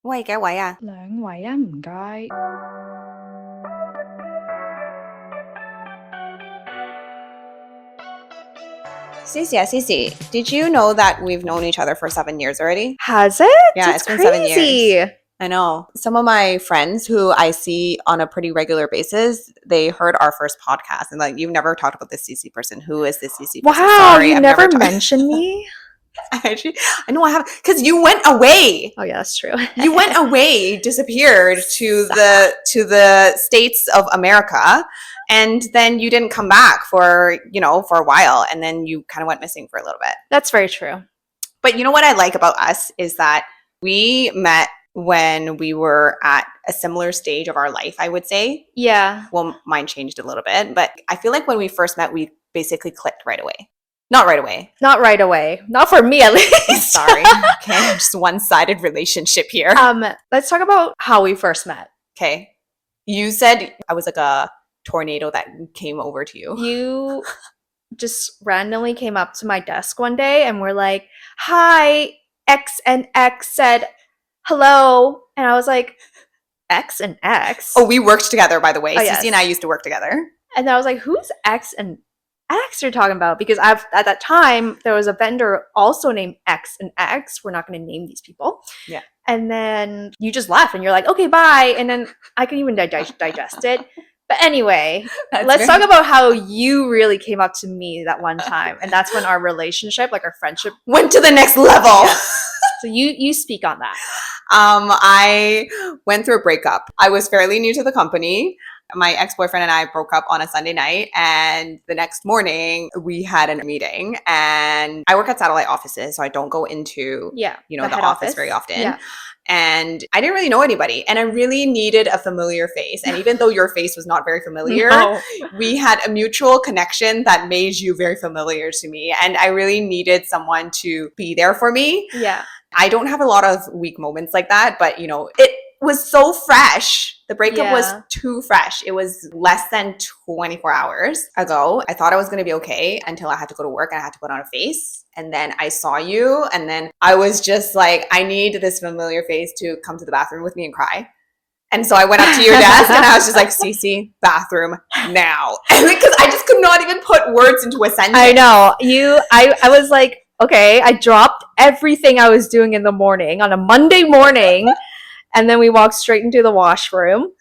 喂嘅位啊兩位啊，唔該。，Cici, did you know that we've known each other for 7 years already? Has it? Yeah, That's it's been 7 years. crazy. I know. Some of my friends who I see on a pretty regular basis, they heard our first podcast and like, you've never talked about this CC person. Who is this CC person? Wow, Sorry, you I've never talked. mentioned me? I know I haven't, because you went away. Oh yeah, that's true. You went away, disappeared to the States of America, and then you didn't come back for a while, and then you kind of went missing for a little bit. That's very true. But you know what I like about us is that we met when we were at a similar stage of our life, I would say. Yeah. Well, mine changed a little bit, but I feel like when we first met, we basically clicked right away. Not right away. Not right away. Not for me, at least. Sorry. Okay, just one-sided relationship here. Let's talk about how we first met. Okay. You said I was like a tornado that came over to you. You just randomly came up to my desk one day and were like, "Hi, X and X said hello." And I was like, X and X? Oh, we worked together, by the way. Oh, Cici yes. and I used to work together. And I was like, who's X and X you're talking about? Because at that time, there was a vendor also named X and X. We're not going to name these people. Yeah. And then you just left and you're like, okay, bye. And then I couldn't even digest it. But anyway, let's talk about how you really came up to me that one time. And that's when our relationship, like our friendship, went to the next level. Yeah. So you speak on that. I went through a breakup. I was fairly new to the company. My ex-boyfriend and I broke up on a Sunday night, and the next morning we had a meeting. And I work at satellite offices, so I don't go into the office very often. Yeah. And I didn't really know anybody, and I really needed a familiar face. And even though your face was not very familiar, we had a mutual connection that made you very familiar to me. And I really needed someone to be there for me. Yeah. I don't have a lot of weak moments like that, but it was so fresh. The breakup was too fresh. It was less than 24 hours ago. I thought I was going to be okay until I had to go to work and I had to put on a face. And then I saw you, and then I was just like, I need this familiar face to come to the bathroom with me and cry. And so I went up to your desk and I was just like, Cici, bathroom now. And because I just could not even put words into a sentence. I know. I was like, okay, I dropped everything I was doing in the morning on a Monday morning, and then we walked straight into the washroom.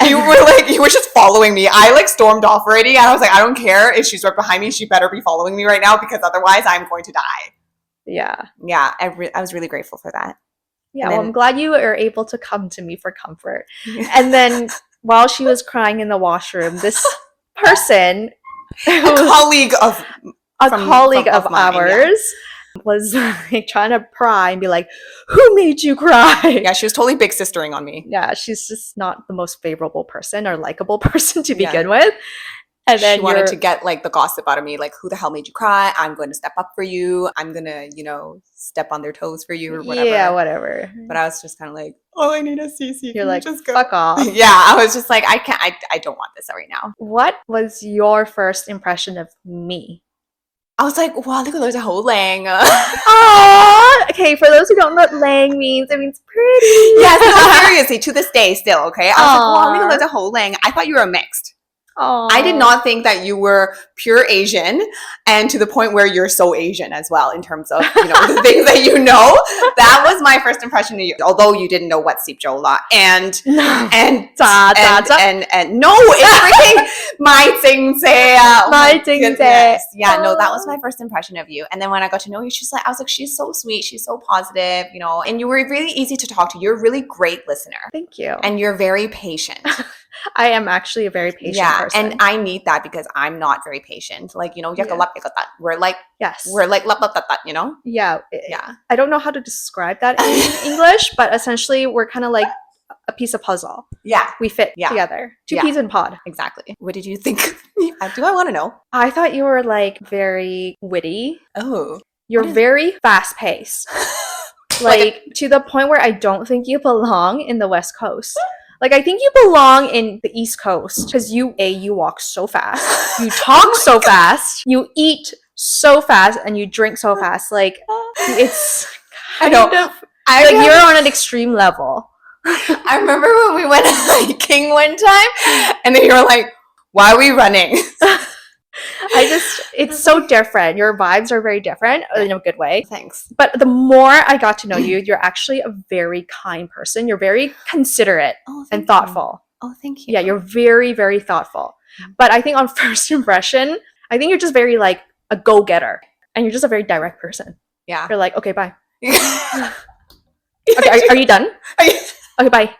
You were just following me. I stormed off already, and I was like, I don't care if she's right behind me. She better be following me right now, because otherwise I'm going to die. Yeah. Yeah, I was really grateful for that. Yeah, well, I'm glad you were able to come to me for comfort. And then while she was crying in the washroom, this person, a colleague of ours, was trying to pry and be like, who made you cry? Yeah, she was totally big sistering on me. Yeah, she's just not the most favorable person or likable person to begin with. And then she wanted to get the gossip out of me, who the hell made you cry? I'm going to step up for you. I'm going to, step on their toes for you or whatever. Yeah, whatever. But I was just kind of like, oh, I need a CC. You're like, just fuck off. Yeah, I was just like, I don't want this right now. What was your first impression of me? I was like, wow, look at there's a whole lang. Aww. Okay, for those who don't know what lang means, it means pretty. Yes, no, seriously, to this day still, okay? I was like, wow, look at there's a whole lang. I thought you were mixed. Aww. I did not think that you were pure Asian, and to the point where you're so Asian as well in terms of, the things that you know. That was my first impression of you, although you didn't know what Sip Jola and no, it's freaking my thing say. My thing say. Yeah, no, that was my first impression of you. And then when I got to know you, I was like, she's so sweet, she's so positive, and you were really easy to talk to. You're a really great listener. Thank you. And you're very patient. I am actually a very patient person. And I need that because I'm not very patient. We're like, yes. We're like, Yeah. Yeah. I don't know how to describe that in English, but essentially we're kind of like a piece of puzzle. Yeah. We fit together. Two peas in pod. Exactly. What did you think? Do I want to know? I thought you were very witty. Oh. You're very fast paced. To the point where I don't think you belong in the West Coast. I think you belong in the East Coast because you walk so fast, you talk so fast, you eat so fast, and you drink so fast. It's kind of Like you're on an extreme level. I remember when we went hiking one time, and then you were like, "Why are we running?" It's so different. Your vibes are very different in a good way. Thanks. But the more I got to know you, you're actually a very kind person. You're very considerate and thoughtful. Oh, thank you. Yeah, you're very, very thoughtful. But I think on first impression, I think you're just very like a go-getter. And you're just a very direct person. Yeah. You're like, okay, bye. Okay, are you done? Okay, bye.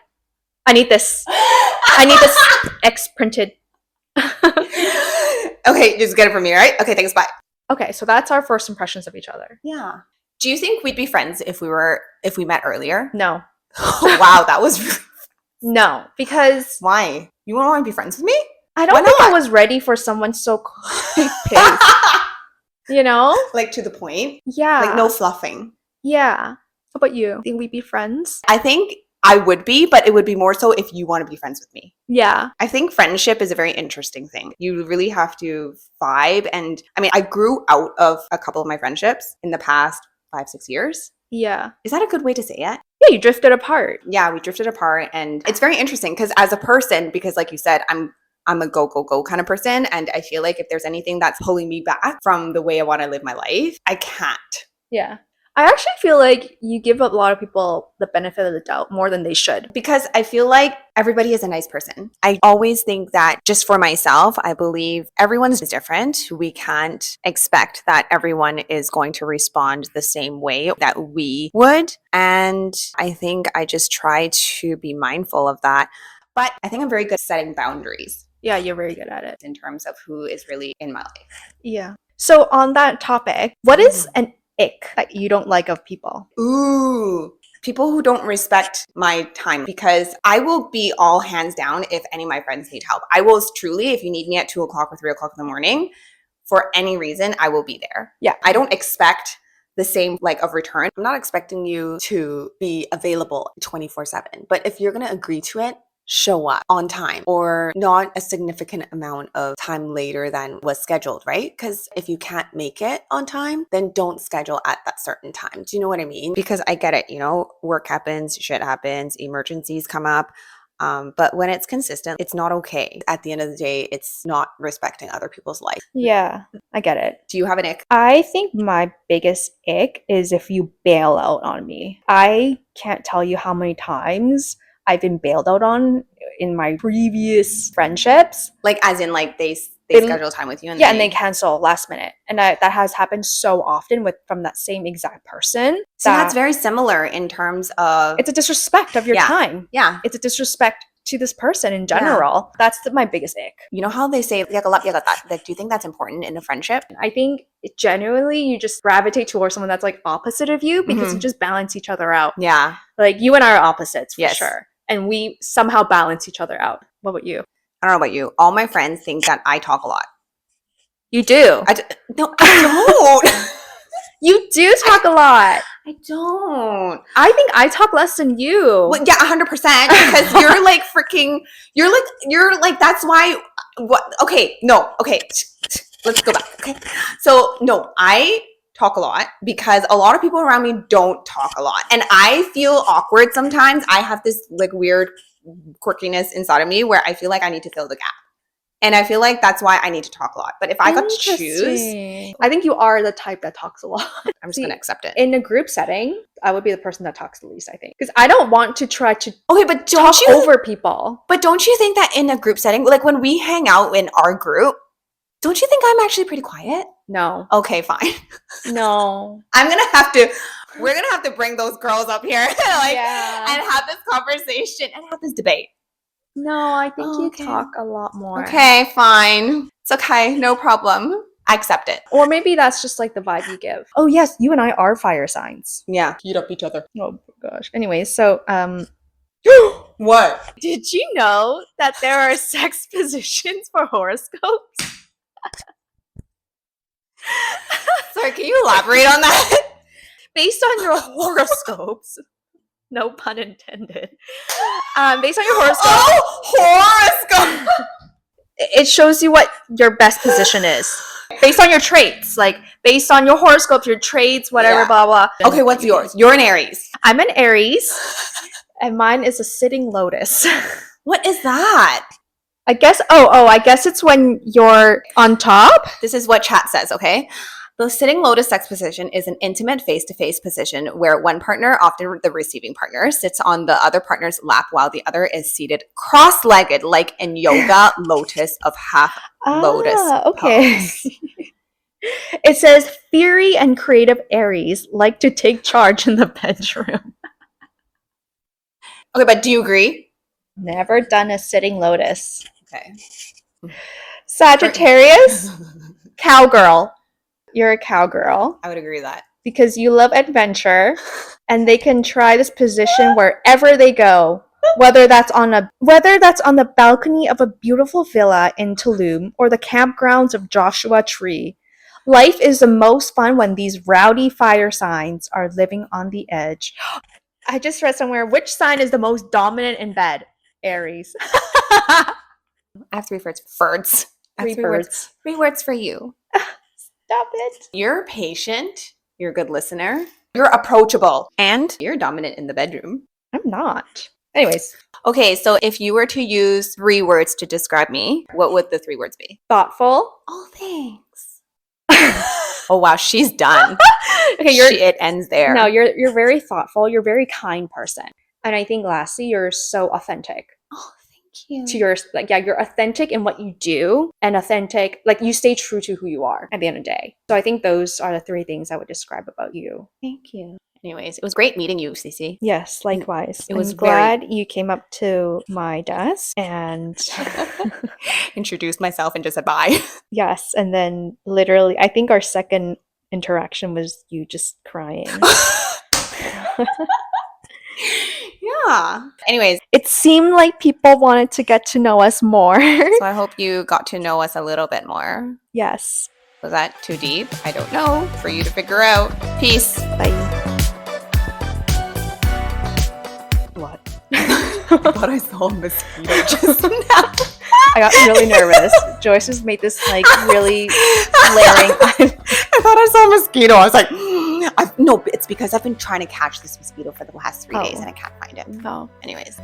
I need this. I need this X printed. Okay, just get it from me, right? Okay, thanks, bye. Okay, so that's our first impressions of each other. Yeah. Do you think we'd be friends if we met earlier? No. Oh, wow, that was no, because why? You wouldn't want to be friends with me? I don't think I was ready for someone so quick paced. You know? Like to the point? Yeah. Like no fluffing. Yeah. How about you? Think we'd be friends? I think I would be, but it would be more so if you want to be friends with me. Yeah. I think friendship is a very interesting thing. You really have to vibe. And I mean, I grew out of a couple of my friendships in the past 5-6 years. Yeah. Is that a good way to say it? Yeah, you drifted apart. Yeah, we drifted apart. And it's very interesting because as a person, because like you said, I'm a go, go, go kind of person. And I feel like if there's anything that's pulling me back from the way I want to live my life, I can't. Yeah. I actually feel like you give a lot of people the benefit of the doubt more than they should. Because I feel like everybody is a nice person. I always think that just for myself, I believe everyone's different. We can't expect that everyone is going to respond the same way that we would. And I think I just try to be mindful of that. But I think I'm very good at setting boundaries. Yeah, you're very good at it. In terms of who is really in my life. Yeah. So on that topic, what is an ick that you don't like of people? Ooh, people who don't respect my time, because I will be all hands down if any of my friends need help. I will truly, if you need me at 2 o'clock or 3 o'clock in the morning, for any reason, I will be there. Yeah. I don't expect the same like of return. I'm not expecting you to be available 24/7, but if you're going to agree to it, show up on time or not a significant amount of time later than was scheduled, right? Because if you can't make it on time, then don't schedule at that certain time. Do you know what I mean? Because I get it, work happens, shit happens, emergencies come up. But when it's consistent, it's not okay. At the end of the day, it's not respecting other people's life. Yeah, I get it. Do you have an ick? I think my biggest ick is if you bail out on me. I can't tell you how many times I've been bailed out on in my previous friendships. Like as in like they schedule time with you and and they cancel last minute. And that has happened so often from that same exact person. So that's very similar in terms of... It's a disrespect of your time. Yeah. It's a disrespect to this person in general. Yeah. That's my biggest ick. You know how they say, like, do you think that's important in a friendship? I think generally you just gravitate towards someone that's like opposite of you because you just balance each other out. Yeah. Like you and I are opposites for sure. And we somehow balance each other out. What about you? I don't know about you. All my friends think that I talk a lot. You do? No, I don't. You do talk a lot. I don't. I think I talk less than you. Well, yeah, 100%. Because you're like freaking, you're like, that's why, okay, no, okay. Let's go back, okay? So, no, I talk a lot because a lot of people around me don't talk a lot. And I feel awkward sometimes. I have this like weird quirkiness inside of me where I feel like I need to fill the gap. And I feel like that's why I need to talk a lot. But if I got to choose... I think you are the type that talks a lot. I'm just going to accept it. In a group setting, I would be the person that talks the least, I think. Because I don't want to try to but talk over people. But don't you think that in a group setting, like when we hang out in our group, don't you think I'm actually pretty quiet? No. Okay, fine. No. We're going to have to bring those girls up here and have this conversation and have this debate. No, I think you talk a lot more. Okay, fine. It's okay. No problem. I accept it. Or maybe that's just like the vibe you give. Oh, yes. You and I are fire signs. Yeah. Heat up each other. Oh, gosh. Anyways, so, What? Did you know that there are sex positions for horoscopes? Sorry, can you elaborate on that? Based on your horoscopes. No pun intended. Based on your horoscope. Oh, horoscope! It shows you what your best position is. Based on your traits, like based on your horoscope, your traits, whatever, blah, blah. Okay, what's yours? You're an Aries. I'm an Aries, and mine is a sitting lotus. What is that? I guess, I guess it's when you're on top. This is what chat says, okay? The sitting lotus sex position is an intimate face-to-face position where one partner, often the receiving partner, sits on the other partner's lap while the other is seated cross-legged like in yoga lotus of half lotus okay. pose. It says, fiery and creative Aries like to take charge in the bedroom. Okay, but do you agree? Never done a sitting lotus. Okay. Sagittarius, cowgirl. You're a cowgirl I would agree with that. because you love adventure, and they can try this position wherever they go. Whether that's on the balcony of a beautiful villa in Tulum or the campgrounds of Joshua Tree. Life is the most fun when these rowdy fire signs are living on the edge. I just read somewhere, which sign is the most dominant in bed? Aries. I have 3 words. Words. I have 3 words. birds. 3 words for you. Stop it. You're patient. You're a good listener. You're approachable. And you're dominant in the bedroom. I'm not. Anyways, Okay, so if you were to use 3 words to describe me, what would the 3 words be? thoughtful. Oh, thanks. Oh, wow, she's done. Okay, It ends there. No, you're very thoughtful. You're a very kind person. And I think lastly, you're so authentic. Oh, thank you. To your, like, yeah, you're authentic in what you do, and authentic, like, you stay true to who you are at the end of the day. So I think those are the 3 things I would describe about you. Thank you. Anyways, it was great meeting you, Cece. Yes, likewise. It was I'm glad you came up to my desk and Introduced myself and just said bye. yes, and then literally, I think our second interaction was you just crying. Yeah. Anyways, It seemed like people wanted to get to know us more. so I hope you got to know us a little bit more. Yes. Was that too deep? I don't know. For you to figure out. Peace. Bye. What? I thought I saw a mosquito just now. I got really nervous. Joyce has made this like really glaring. I thought I saw a mosquito. I was like, no, it's because I've been trying to catch this mosquito for the last 3 days and I can't find him. Oh. Anyways.